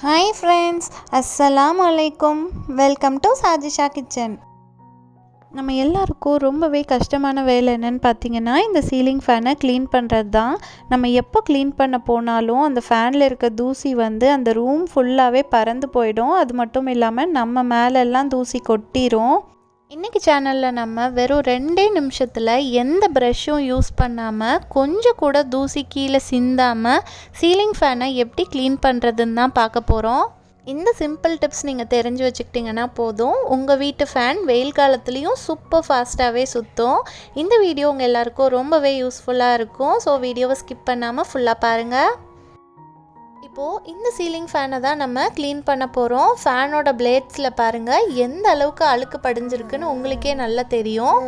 Hi friends, Assalamu alaikum. Welcome to Sajisha Kitchen. நம்ம எல்லாருக்கும் ரொம்பவே கஷ்டமான வேலை என்னன்னு பார்த்தீங்கன்னா இந்த சீலிங் ஃபேனை க்ளீன் பண்ணுறது தான். நம்ம எப்போ க்ளீன் பண்ண போனாலும் அந்த ஃபேனில் இருக்க தூசி வந்து அந்த ரூம் ஃபுல்லாகவே பறந்து போயிடும். அது மட்டும் இல்லாமல் நம்ம மேலெல்லாம் தூசி கொட்டிரும். இன்றைக்கி சேனலில் நம்ம வெறும் 2 நிமிஷத்தில் எந்த ப்ரஷ்ஷும் யூஸ் பண்ணாமல் கொஞ்சம் கூட தூசி கீழே சிந்தாமல் சீலிங் ஃபேனை எப்படி க்ளீன் பண்ணுறதுன்னு தான் பார்க்க போகிறோம். இந்த சிம்பிள் டிப்ஸ் நீங்கள் தெரிஞ்சு வச்சுக்கிட்டிங்கன்னா போதும், உங்கள் வீட்டு ஃபேன் வெயில் காலத்துலேயும் சூப்பர் ஃபாஸ்ட்டாகவே சுற்றும். இந்த வீடியோ உங்கள் எல்லாருக்கும் ரொம்பவே யூஸ்ஃபுல்லாக இருக்கும். ஸோ வீடியோவை ஸ்கிப் பண்ணாமல் ஃபுல்லாக பாருங்கள். இப்போது இந்த சீலிங் ஃபேனை தான் நம்ம க்ளீன் பண்ண போகிறோம். ஃபேனோட பிளேட்ஸில் பாருங்கள் எந்த அளவுக்கு அழுக்கு படிஞ்சிருக்குன்னு உங்களுக்கே நல்லா தெரியும்.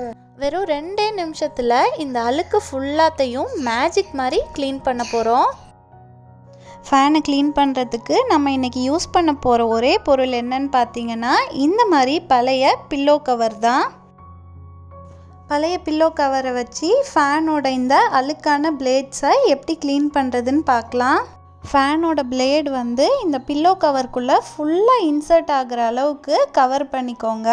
வெறும் 2 நிமிஷத்தில் இந்த அழுக்கு ஃபுல்லாத்தையும் மேஜிக் மாதிரி க்ளீன் பண்ண போகிறோம். ஃபேனை க்ளீன் பண்ணுறதுக்கு நம்ம இன்றைக்கி யூஸ் பண்ண போகிற ஒரே பொருள் என்னன்னு பார்த்தீங்கன்னா இந்த மாதிரி பழைய பில்லோ கவர் தான். பழைய பில்லோ கவரை வச்சு ஃபேனோட இந்த அழுக்கான பிளேட்ஸை எப்படி க்ளீன் பண்ணுறதுன்னு பார்க்கலாம். ஃபேனோட பிளேடு வந்து இந்த பில்லோ கவருக்குள்ளே ஃபுல்லாக இன்சர்ட் ஆகிற அளவுக்கு கவர் பண்ணிக்கோங்க.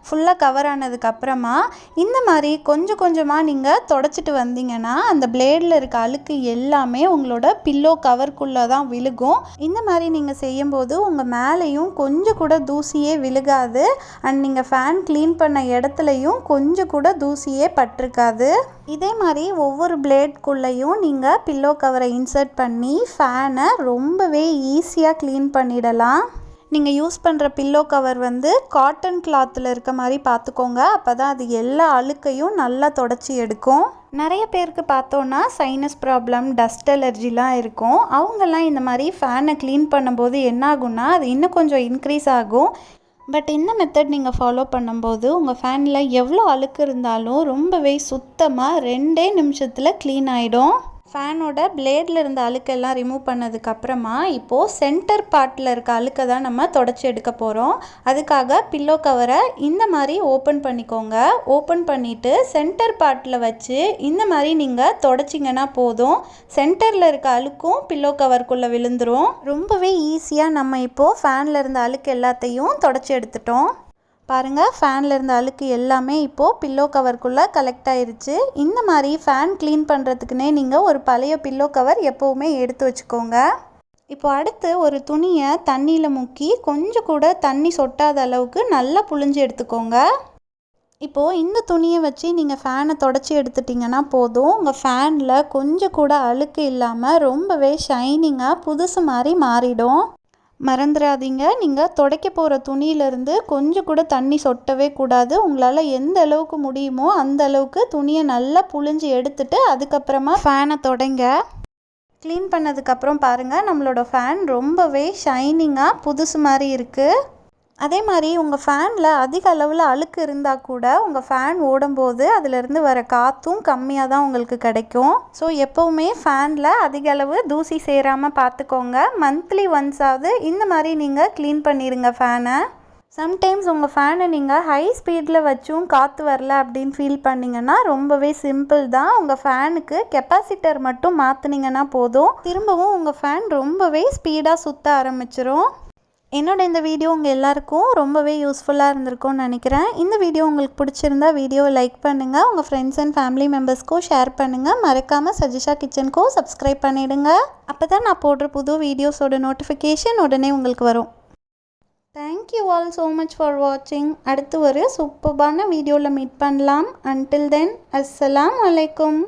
ஃபுல்லாக கவர் ஆனதுக்கப்புறமா இந்த மாதிரி கொஞ்சம் கொஞ்சமாக நீங்கள் தொடச்சிட்டு வந்தீங்கன்னா அந்த பிளேடில் இருக்க அழுக்கு எல்லாமே உங்களோட பில்லோ கவருக்குள்ளே தான் விழுகும். இந்த மாதிரி நீங்கள் செய்யும்போது உங்கள் மேலேயும் கொஞ்சம் கூட தூசியே விழுகாது. அண்ட் நீங்கள் ஃபேன் க்ளீன் பண்ண இடத்துலையும் கொஞ்சம் கூட தூசியே பட்டிருக்காது. இதே மாதிரி ஒவ்வொரு பிளேட்குள்ளேயும் நீங்கள் பில்லோ கவரை இன்சர்ட் பண்ணி ஃபேனை ரொம்பவே ஈஸியாக க்ளீன் பண்ணிடலாம். நீங்கள் யூஸ் பண்ணுற பில்லோ கவர் வந்து காட்டன் கிளாத்தில் இருக்க மாதிரி பார்த்துக்கோங்க. அப்போ தான் அது எல்லா அழுக்கையும் நல்லா தொடச்சி எடுக்கும். நிறைய பேருக்கு பார்த்தோன்னா சைனஸ் ப்ராப்ளம், டஸ்ட் அலர்ஜிலாம் இருக்கும். அவங்கெல்லாம் இந்த மாதிரி ஃபேனை க்ளீன் பண்ணும்போது என்ன ஆகும்னா அது இன்னும் கொஞ்சம் இன்க்ரீஸ் ஆகும். பட் இந்த மெத்தட் நீங்கள் ஃபாலோ பண்ணும்போது உங்கள் ஃபேனில் எவ்வளோ அழுக்கு இருந்தாலும் ரொம்பவே சுத்தமாக 2 நிமிஷத்தில் க்ளீன் ஆகிடும். ஃபேனோட பிளேடில் இருந்த அழுக்கெல்லாம் ரிமூவ் பண்ணதுக்கப்புறமா இப்போது சென்டர் பார்ட்டில் இருக்க அழுக்கை தான் நம்ம தொடச்சி எடுக்க போகிறோம். அதுக்காக பில்லோ கவரை இந்த மாதிரி ஓப்பன் பண்ணிக்கோங்க. ஓப்பன் பண்ணிவிட்டு சென்டர் பார்ட்டில் வச்சு இந்த மாதிரி நீங்கள் தொடச்சிங்கன்னா போதும். சென்டரில் இருக்க அழுக்கும் பில்லோ கவருக்குள்ளே விழுந்துடும். ரொம்பவே ஈஸியாக நம்ம இப்போது ஃபேனில் இருந்த அழுக்கு எல்லாத்தையும் தொடச்சி எடுத்துட்டோம். பாருங்கள், ஃபேனில் இருந்த அழுக்கு எல்லாமே இப்போது பில்லோ கவருக்குள்ளே கலெக்ட் ஆயிடுச்சு. இந்த மாதிரி ஃபேன் க்ளீன் பண்ணுறதுக்குனே நீங்கள் ஒரு பழைய பில்லோ கவர் எப்போவுமே எடுத்து வச்சுக்கோங்க. இப்போ அடுத்து ஒரு துணியை தண்ணியில் முக்கி கொஞ்சம் கூட தண்ணி சொட்டாத அளவுக்கு நல்லா புழிஞ்சு எடுத்துக்கோங்க. இப்போது இந்த துணியை வச்சு நீங்கள் ஃபேனை தொடச்சி எடுத்துட்டிங்கன்னா போதும். உங்கள் ஃபேனில் கொஞ்சம் கூட அழுக்கு இல்லாமல் ரொம்பவே ஷைனிங்காக புதுசு மாதிரி மாறிடும். மறந்துடாதீங்க, நீங்கள் துடைக்க போகிற துணியிலேருந்து கொஞ்சம் கூட தண்ணி சொட்டவே கூடாது. உங்களால் எந்த அளவுக்கு முடியுமோ அந்த அளவுக்கு துணியை நல்லா புழிஞ்சு எடுத்துட்டு அதுக்கப்புறமா ஃபேனை தொடங்க. க்ளீன் பண்ணதுக்கப்புறம் பாருங்கள், நம்மளோட ஃபேன் ரொம்பவே ஷைனிங்காக புதுசு மாதிரி இருக்குது. அதே மாதிரி உங்கள் ஃபேனில் அதிக அளவில் அழுக்கு இருந்தால் கூட உங்கள் ஃபேன் ஓடும்போது அதிலிருந்து வர காற்றும் கம்மியாக தான் உங்களுக்கு கிடைக்கும். ஸோ எப்போவுமே ஃபேனில் அதிக அளவு தூசி சேராமல் பார்த்துக்கோங்க. மந்த்லி ஒன்ஸாவது இந்த மாதிரி நீங்கள் க்ளீன் பண்ணிடுங்க ஃபேனை. சம்டைம்ஸ் உங்கள் ஃபேனை நீங்கள் ஹை ஸ்பீடில் வச்சும் காற்று வரல அப்படின்னு ஃபீல் பண்ணிங்கன்னா ரொம்பவே சிம்பிள் தான். உங்கள் ஃபேனுக்கு கெப்பாசிட்டர் மட்டும் மாற்றினீங்கன்னா போதும், திரும்பவும் உங்கள் ஃபேன் ரொம்பவே ஸ்பீடாக சுற்ற ஆரம்பிச்சிரும். என்னோட இந்த வீடியோ உங்கள் எல்லாருக்கும் ரொம்பவே யூஸ்ஃபுல்லாக இருந்திருக்கும்னு நினைக்கிறேன். இந்த வீடியோ உங்களுக்கு பிடிச்சிருந்தா வீடியோவை லைக் பண்ணுங்கள், உங்கள் ஃப்ரெண்ட்ஸ் அண்ட் ஃபேமிலி மெம்பர்ஸ்க்கும் ஷேர் பண்ணுங்கள். மறக்காமல் சஜிஷா கிச்சனுக்கும் சப்ஸ்கிரைப் பண்ணிவிடுங்க. அப்போ தான் நான் போடுற புது வீடியோஸோட நோட்டிஃபிகேஷன் உடனே உங்களுக்கு வரும். Thank you all so much for வாட்சிங். அடுத்து ஒரு சூப்பர்பான வீடியோவில் மீட் பண்ணலாம். அன்டில் தென், அஸ்ஸலாமு அலைக்கும்.